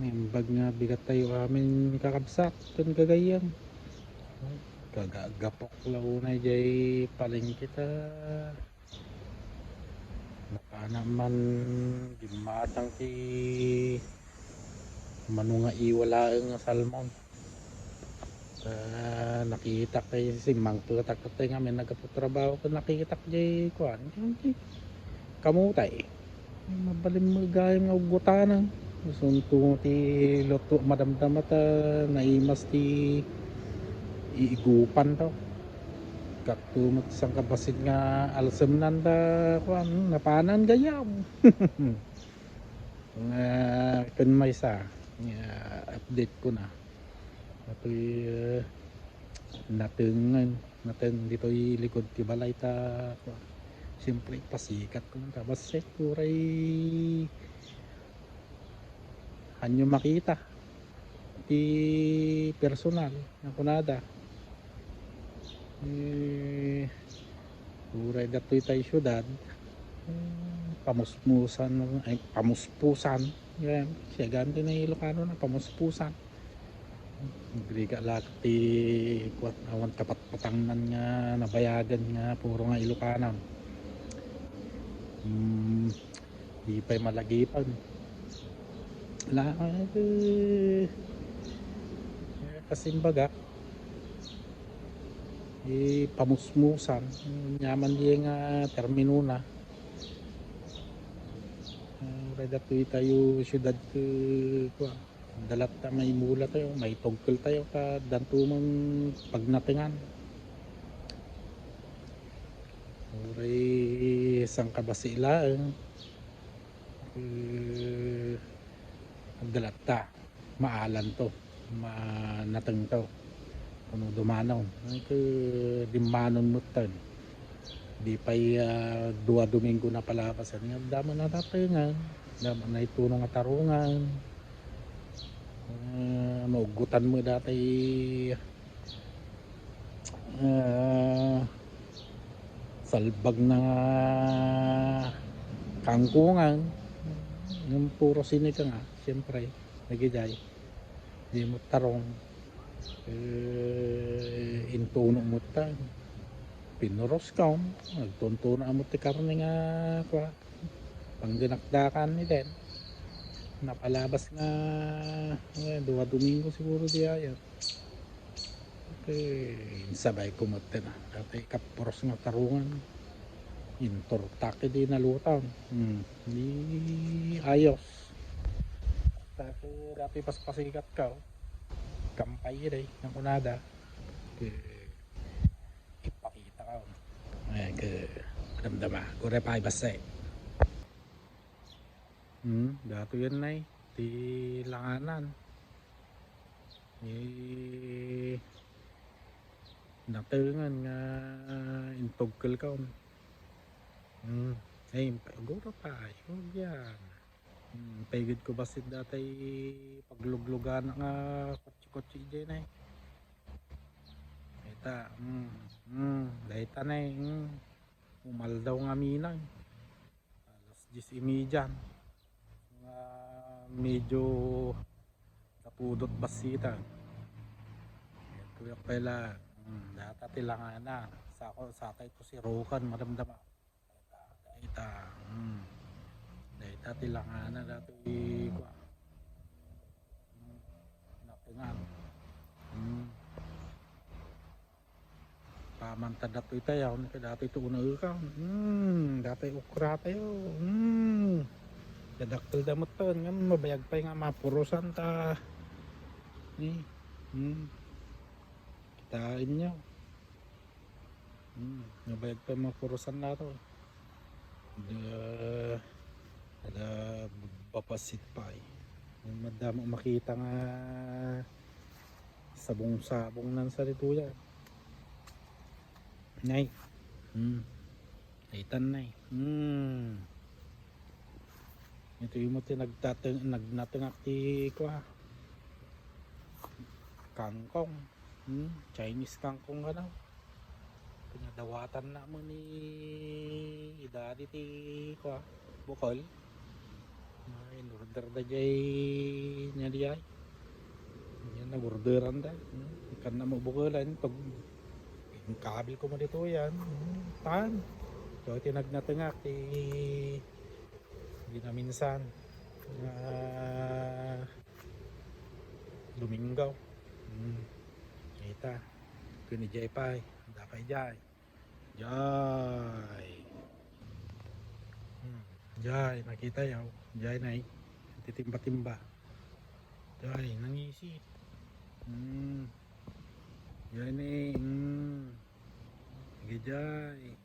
May bag nga bigat tayo amin kakabsak dun kagayam. Kagagapok launay jay paling kita. Baka naman gimatang ti manunga iwala ang salmon. Nakita kay si Mang Tutak nga may nagkatrabaho ko nakita jay kuan. Kamutay. Mabalin mo gayam nga ugutanan. Sunto ti loto madamdam at naimas ti iigupan daw. Kaktumot sang kabasit nga alsem nanda kuan napanan gayam. Nga kun may sa update ko na. Ato'y natin dito likod ti balay ta siyempre pasikat ko tapos kuray anyo makita ti personal na kunada kuray dato'y tayo syudad pamuspusan yan siya ganti na Ilocano na pamuspusan Griga lahat ti kuat awan kapatpatangnan nga nabayagan nga puro nga Ilocanon. Di pa'y malagipan. Lahat kasimbaga pamusmusan nyaman di nga termino na. Reda tayo syudad kuat dalat ta may mula tayo may tungkol tayo ka dantumang pagnatingan uray sang kabasilaan dalat ta maalan to manateng to kuno dumanaw ay dimanon mutan di pa'y 2 Domingo na palabasan nga dama na tatingan dama na itunong nga tarungan maugutan mo dati salbag na kangkungan yung puro sinika nga siyempre nagiday di mo tarong intuno mo ta pinuros ka nagtuntuno mo ti karne nga pang dinakdakan ni den napalabas nga 2 Domingo siguro di ayat sabay kumot na dati kaporos nga tarungan intortake di nalutaw di ayos dati paspasikat ka kampay day ng kunada ipakita ka damdama kure pa ibasay dato yan na ti langanan natengan nga intogkel ka ay pagura pa yun yan pagid ko basit datay pagluglugan nga kotsi-kotsi dyan dahita dahita na umal daw nga minang alas 10:30 medyo kapudot basita ito yung pala data tilangana sa tay to si Rokan madamdama dahita tilangana dato ko natingan pamanta dato itayaw dato ito una ka dato ukra tayo dadaktil damot to nga mabayag pa nga mapurusan ta kitain nyo mabayag pa mapurusan na to da papasit pa madamo makita nga sabong nan sa rituya nay itan nay ito yung mo nagnatengak ti kangkong Chinese kangkong ka daw pinadawatan na mo ni idadi ti Bukol order da jay nya diay. Yan na orderan da. Kan na mo bukulan pag yung kabil ko mo dito yan. Tan. So tinagnatengak di na minsan Luminggaw. Kita. Kuni jay pay. Dapay jay. Jay. Jay, nakita yaw. Jay na titimba-timba. Jay, nangisip. Jay na sige jay.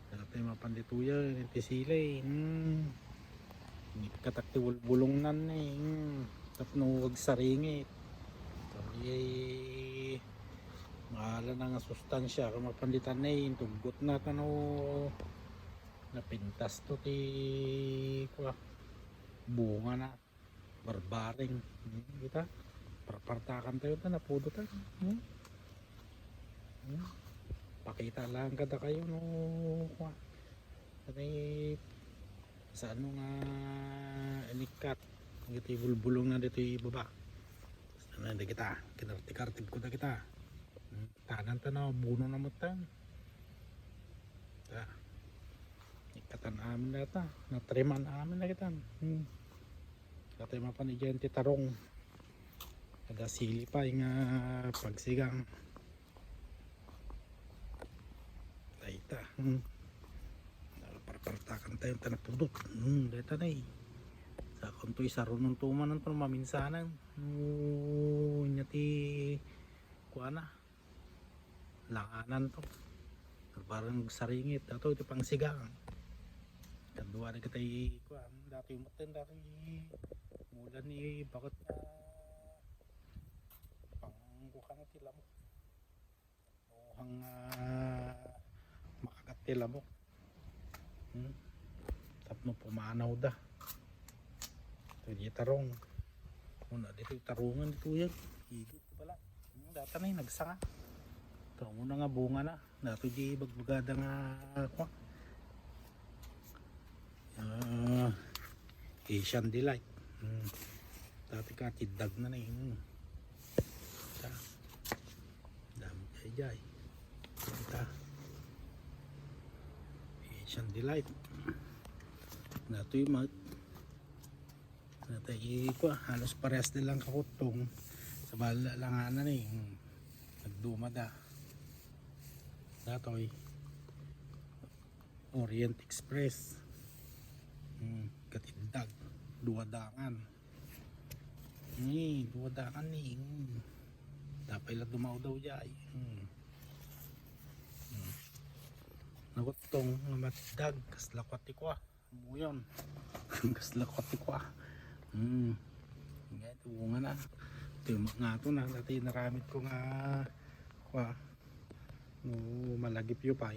Dati mapandituya, iti silay. Katakti bulong nan tapno wag saringit. Yay. Mahala na nga sustansya kung mapanditan na tugot na kano napintas to ti kwa bunga na barbaring kita parpartakan tayo na napudo tayo pakita lang kada kayo no kwa kasi sa ano nga inikat iti bulbulong na dito ibaba na kita kinartik-artik ko na kita tanan tanaw buno na mutan ikatan amin na ta natriman amin na kita katay mapanigyan ti tarong kada sili pa nga pagsigang dayta parpartakan tayo tanapudot dayta na sa kuntoy saron ng tumanan pero maminsanan nyati kuana langanan to parang saringit ato ito pang sigang kadua na kitay kuan dati umutin dati mulan ni bakit na pang kukan na tilamok o hang makagat tilamok tapno pumanaw da ito di tarong una dito tarungan dito yan higit pala data na yung nagsanga ito muna nga bunga na dato di bagbagada nga kwa Asian Delight dati ka tidag na yun dami jay Asian Delight dato yung mat natay kwa halos parehas nilang kakutong sa balalanganan nagdumada datoy Orient Express katindag duwadangan duwadangan dapat lang dumaw daw jay nagutong matdag kaslakwat ikwa muyon kaslakwat ikwa ito nga na ito nga ito na dati naramit ko nga kwa no malagip yu pa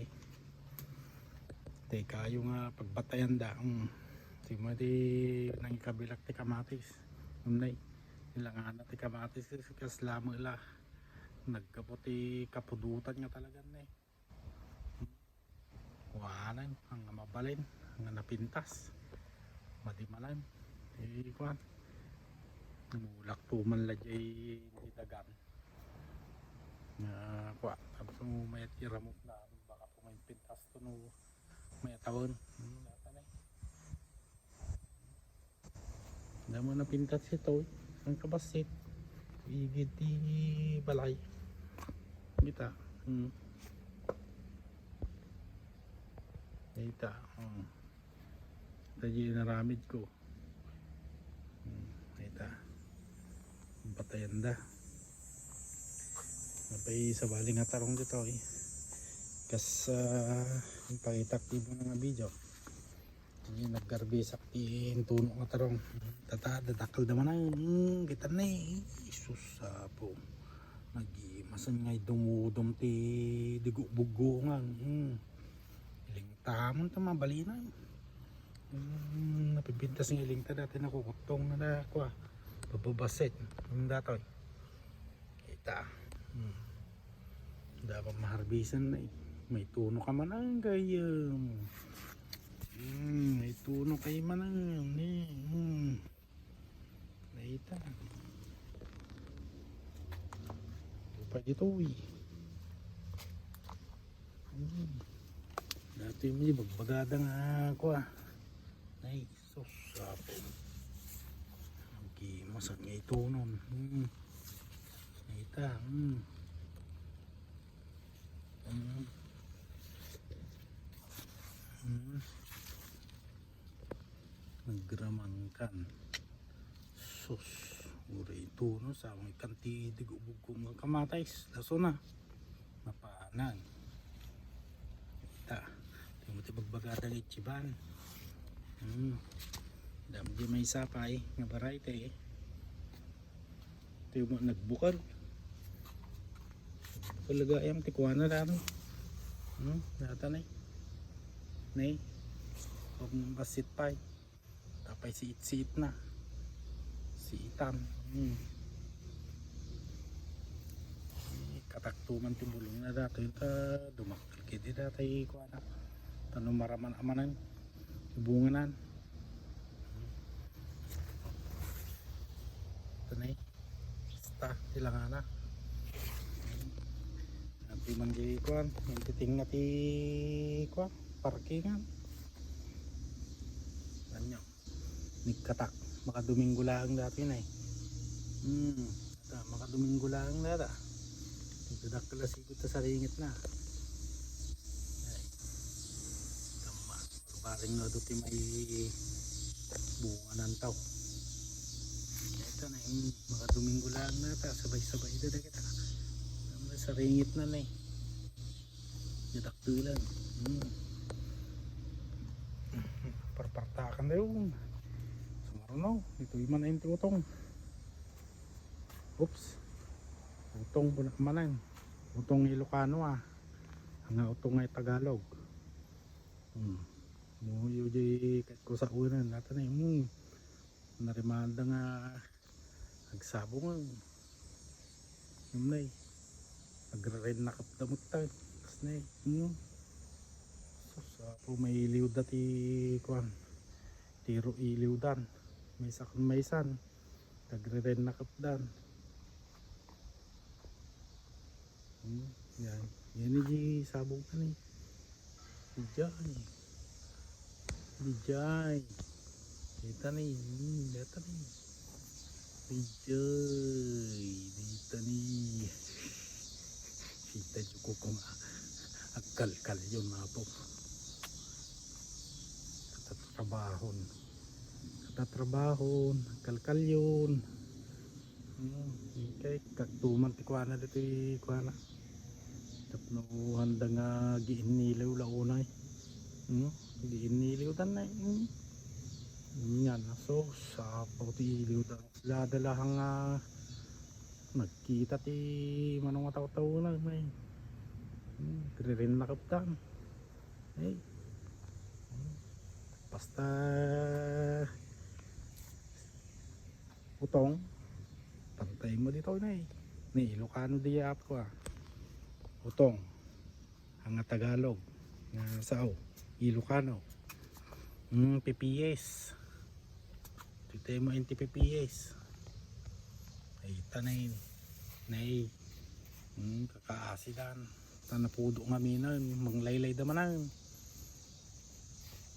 teka yung pagbatayan da ito mo di nang kabilak ti kamatis umnay ilangan na ti kamatis kaslamo ila nagkaputi kapudutan nga talaga na wanan ang mabalin ang napintas madimalan kuan mulak tuman la jay hindi dagan kuan tapos mayat iramok na baka po may pintas to no may tawon damo na pintas ito ang kabasit igit di balay kita kita tadi naramid ko kita patayan da napay sa baling nga tarong dito kas pakitaktibo na nga video naggarbisak ti tuno nga tarong dadakal naman na kita na isus po nag-imasan nga dumudum ti digo-bugo nga iling tamon ta mabalina napipintas ng iling ta dati nakukutong na kwa pababasit datoy kita dapat maharbisan na may tuno ka man ang gayam. May tuno kay man ang ni. Naita. Pa dito dati mo bagbagadang ako ay sus sapon okay masat nga ito nun naita nagramangkan sus uri ito no sa mga kanti digubog ko mga kamatais laso na napaanan ita tingin mo ito bagbagada ng ichiban dami di may sapay nga variety ito mo nagbukal talaga ayam tikuha na lang data na nay kung basit pay tapay siit na siitan kataktuman timbulong na dato yung dumaklikid di dato yung kuha na tanong maraman amanan ibunganan ito na basta silang na nanti man di kuha yung titing na ti kuha parkingan ganyan nigkatak makaduminggo lang dati na makaduminggo lang data nagdadak kala sigot sa ringit na ay tama baring na doon may bunga ng tao ito na yung makaduminggo lang data sabay dada kita sa ringit na na nagdadak lang parpartakan na yun no, ito yung manayin ti utong. Oops. Utong punak manan. Utong Ilocano Ang utong ay Tagalog. Muyo di kahit ko sa unan natin ay narimanda nga agsabong yung nay. Agre-red na kapdamot tayo. Tapos nay. So may iliw dati kuwan. Tiro iliw dan. May sakon may san tagre-ren na kapdan yan yung sabog ka ni dijay dita ni dita ni kita juga kung akal-kal yun mapo tatrabahon kalkal yun kay kaktuman ti kuana dito kuana tapno handa nga giinilaw launay giinilaw tan na yan so sa pauti iliw dan ladalahang nagkita ti manong mataw-taw lang may rin nakaptan ay basta utong pantay mo dito na ni Ilocano diya ko utong ang Tagalog nga sao Ilocano PPS dito mo inti PPS ay tanay nay kakaasidan tanapudo nga minan manglaylay damanan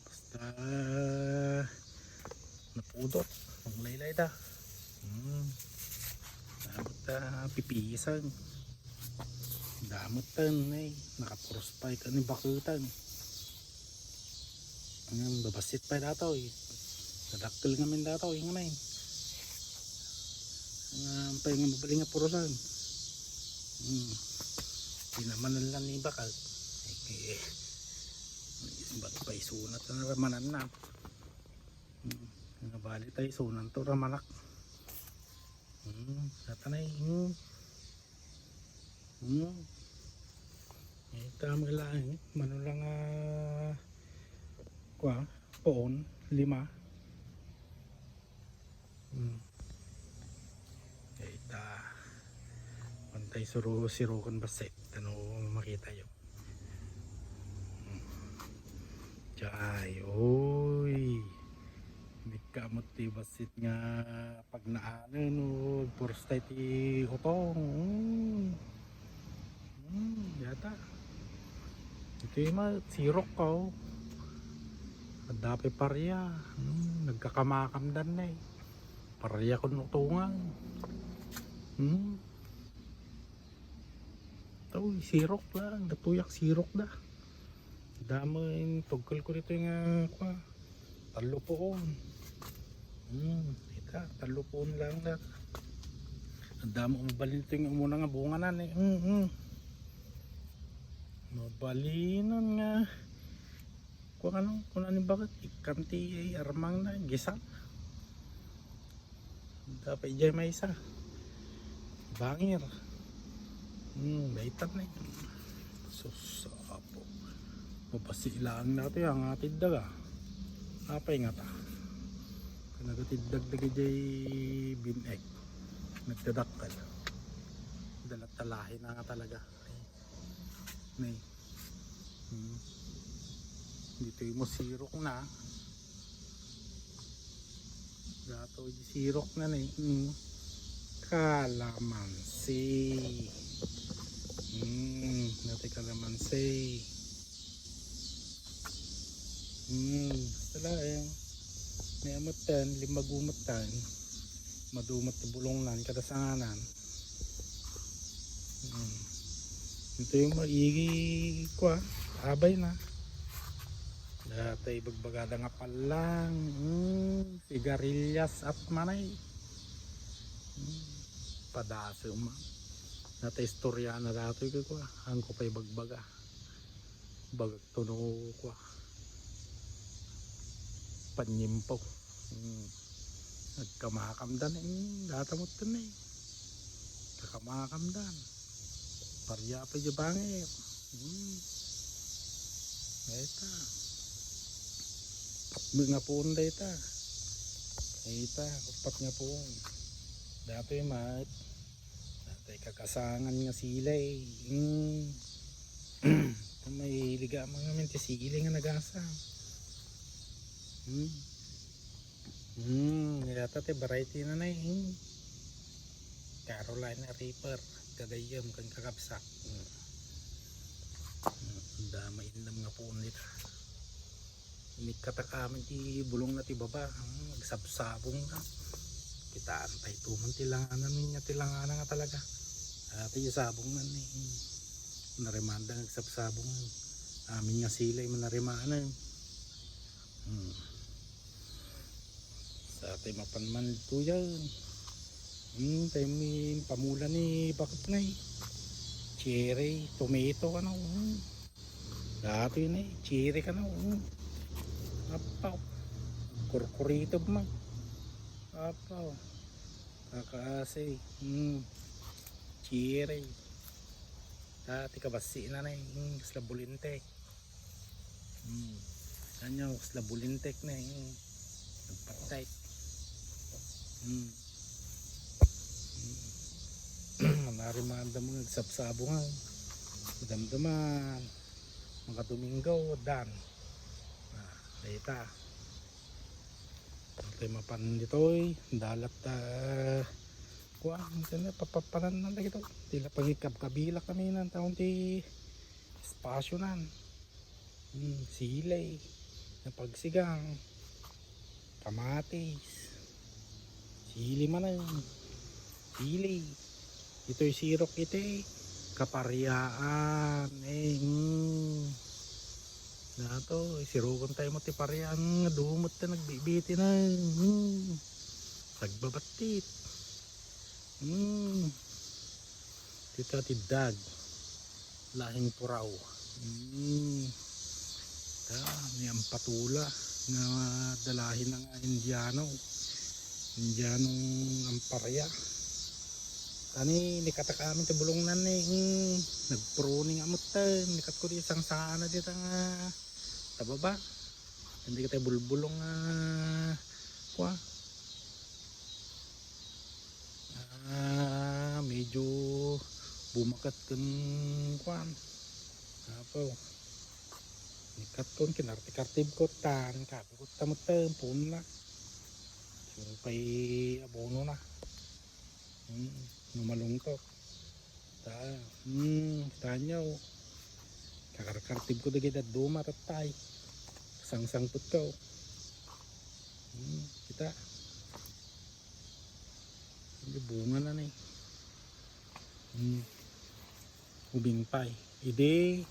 basta napudot manglaylay da damot pipisan damot tan ay nakaprospay ka ni bakutan ang babasit pa dato nadakkel ngamin dato yung ngamin ang pa yung mabaling nga purusan di naman lang ni bakal ba't pa isunat na ramanan na nabalik tayo sunan to ramanak satanay tama lang mano lang poon 5 ita pantay siro kan baset ano makita yun Jay, oy. Hindi ka motivasit nga pag naanan o first time ti utong. Yata. Ito yung sirok ka oh. Dapat parya. Nagkakamakamdan na eh. Parya ko nutungan. Ito, sirok lang. Natuyak sirok na. Dami, tugkal ko dito yung talo poon. Ita, talo poon lang na. Ang dami umabalin ito yung umuna nga bunganan eh. Mabalinan nga. Kung ano bakit ikanti ay armang na gisang. Dapat dyan may isa. Bangir. Baitan na yun. Susapo. Mapasilaan natin ang atid daga. Apay nga ta. Nagatiddag dagi jay binek. Nagtadaktal. Dalatalahin na nga talaga. Nay. Dito yung sirok na. Gato yung sirok na na kalamansi. Natin kalamansi. Sala eh. May amatan, limagumatan. Madumat na bulongnan, kadasanganan. Ito yung maigi ko abay na. Dati bagbagada nga palang. Sigarilyas at manay. Padaso man. Dati istorya na dato ko. Ang ko pa'y bagbaga. Bagag tuno ko. Panyimpaw. Nagkamakamdan datamot ka na kakamakamdan. Parya pa dyan bangir. Ita. Pat nga poon da ita. Ita. Upat nga poon. Dati mat. Dati kakasangan nga silay. May liga mga mente silay nga nagasang. Nilata te variety na na Carolina Reaper. Gagayam kan kakapsak. Damay indam nga poon nito. Inikatakaman ti bulong na ti baba. Nagsabsabong na. Kita antay tuman tilanganan niya tilanganan nga talaga. Ati yung sabong na narimanda nagsabsabong. Amin nga silay manarimanan. Sa ating mapanman ito yan. Tayo may pamula ni bakit na cherry, tomato ka na. Dato yun cherry ka na. Apaw. Kurkurito man. Apaw. Kakaasay. Cherry. Dati kabasi na slabulintek. Kanya slabulintek na nagpatay. Narimanda mo nagsabsabungan. Madamdaman. Mga Domingo dan. Data. Ito mapan dito dalat papapanan na lagi ito. Tila pagikab kabila kami ng taon ti espasyo nan. Silay. Napagsigang. Kamatis. Sili man na sili. Ito'y sirok ito kaparyaan nato sirugon tayo mo ti paryaan dumot na nagbibiti na sagbabatit tita tidag lahing puraw may ampatula nga dalahin ng Indianong amparya kani nikatak amin ti bulongnan nagpruning amutan nikat ko di isang sana dito nga tababa hindi kita bulbulong medyo bumakat kan apo Nikat kon kinarti-kartib ko tan kapi ko tamutem pun na. Sumpay abono na. Numalungkot. Ta, tanyaw. Kakarkartib ko dagay at duma tatay. Sang-sangput ko. Kita. Hindi bunga na ni. Ubing pay. Ide.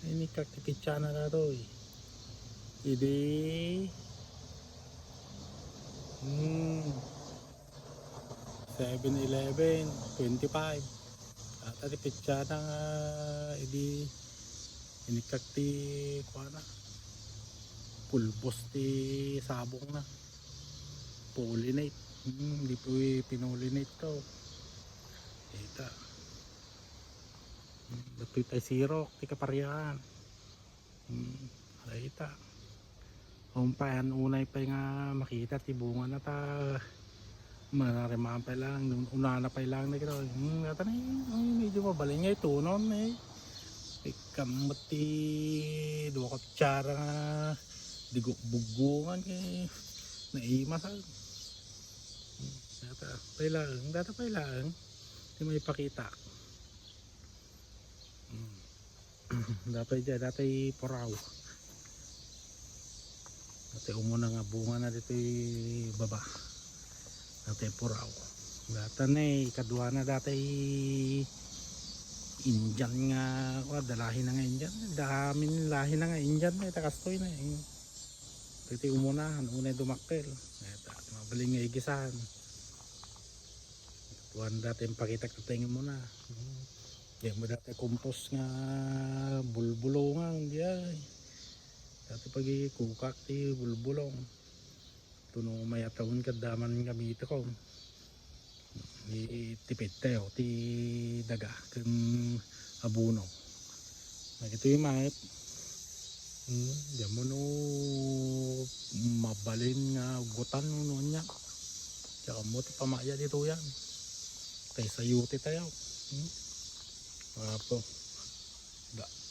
Ini kakipitsa na na to eh. Ide. 7-Eleven, 25. At ati pitsa na nga. Ide. Inikak ti kuha na. Pulbos ti sabong na. Pollinate. Hindi po pinulinate to. Kita. Dato'y tayo sirok. Ti kaparihan. Kita. Umpayan unay pa nga makita ti bunga na ta. Manarimaan pa lang. Una na pa lang na kito. Nata na medyo mabaling nga ito noon eh. Ikamot ti dua kutsara nga. Digok bugungan kay naimasan. Data pa ilang di may pakita. Datay poraw. Datay umuna nga bunga na dito baba. Datay poraw. Data na kadua na datay Indian nga. Dalahin na nga Indian. Damin lahi na nga Indian. Takastoy na Dito umunahan. Unay dumakkel. Mabaling nga igisahan. Tuwan dati pakita ka tingin mo na. Yan mo dati kompos nga bulbulongan. Dati pag ikukak ti bulbulong. Tuno mayatawin ka daman gamit ko. Tipid tayo ti daga kung abuno. Ito yung mahit. Diyan mo no mabalin nga gutan noon niya. Tsaka mo ti pamaya dito yan. Tayo sa yuti tayo. Apo.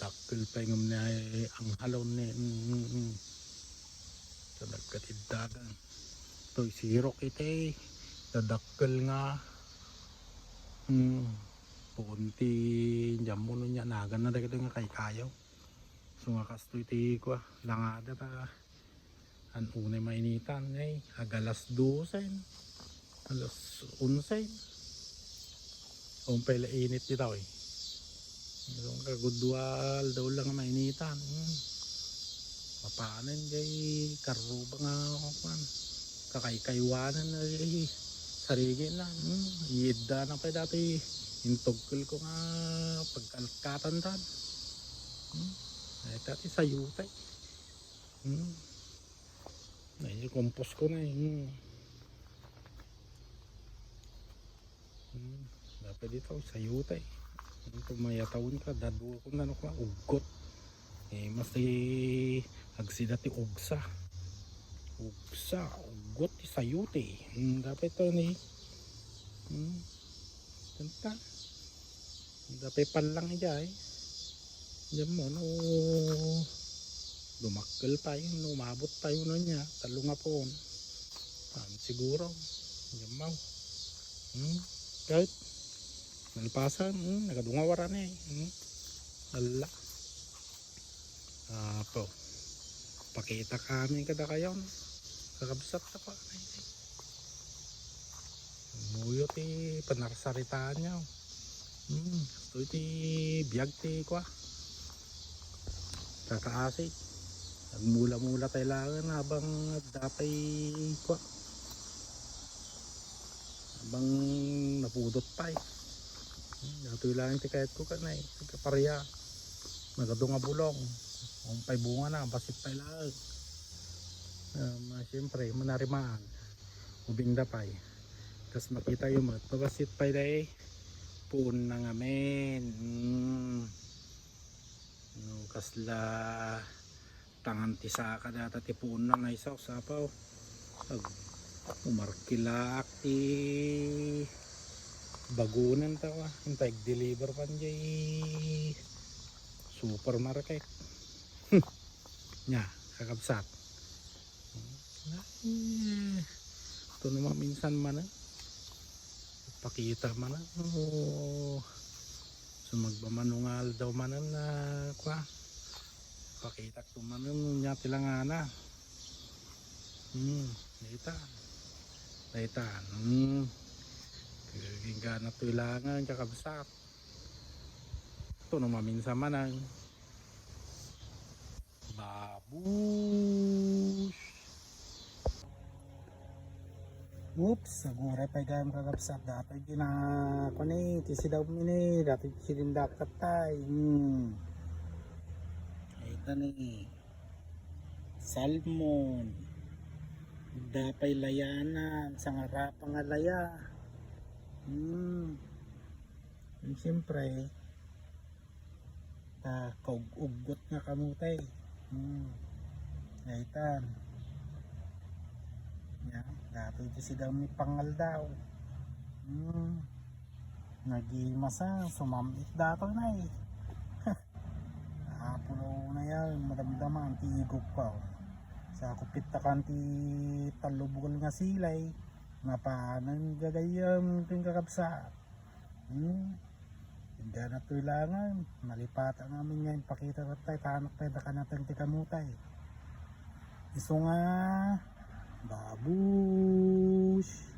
Takil pa yung na ang halon ni. Sa nagkatidagan. Ito'y sirok ite. Dadakil nga. Punti. Diyan mo nun niya. Nagan na dahil nga kay kayaw. So nga kasto iti ko. Langada ta. Ang unay mainitan. Agalas 12. Alas 11. Umpay la init dito Yung kagudwal daw lang mainitan. Mapanan jay karuba nga kakaykaywanan na sarigi na. Iyidda na pa dati intugkol ko nga pagkalkatan tan. Dati sayutay. Ay kompos ko na dapat dito sayutay. Kung mayatawin ka, dadua ko na ugot. Mas agsida ti ugsa. Ugot ti sayutay. Dapat ito ni tanta. Dapat palang ijay. Diyan mo no dumakkel pa yun, umabot pa yun niya. Talunga po. Siguro. Diyan mo. Kahit nalpasan, nagadungawara na ala po pakita kami kada kayo kakabsat na pa muyo ti panarsaritaan nyo ito iti biyag ti kwa kakaasik nagmula-mula tayo lang habang dapay kwa habang napudot pa Ito lang ti kahit ko kanay kaparya nagadunga bulong umpay bunga na basit pa lang siyempre manarimaan ubing dapay tas makita yung basit pa day pun na ngamen no kasla tangan ti saka data ti pun na naisaw sapaw umarkilak ti bagunan tawa hintay deliver pan jay supermarket nya kakabsat. Ito naman minsan man pakita man sumagbamanungal daw man na kwa pakita ko man nya tilangana. Nita kaging na tuilangan kakabsat. Ito naman minsan man ang babush. Oops, sagura pa gayam kakabsat. Dapat ginako ni tisi daw mini. Dapat silindak katay. Ito ni salmon. Dapat layanan sa ngarapang alaya. Siyempre kaugugot nga kamutay. Naitan yan, dapat ito si daw may pangal daw. Nagimasa sumamit dato na napulo na yan, madamdaman tigog pa sa kupit ta kanti talubol nga silay nga paanang gagayam ting kakabsa. Hindi na tuilangan malipata namin yan, pakita tayo tanak tayo daka natin tikamutay iso nga babush.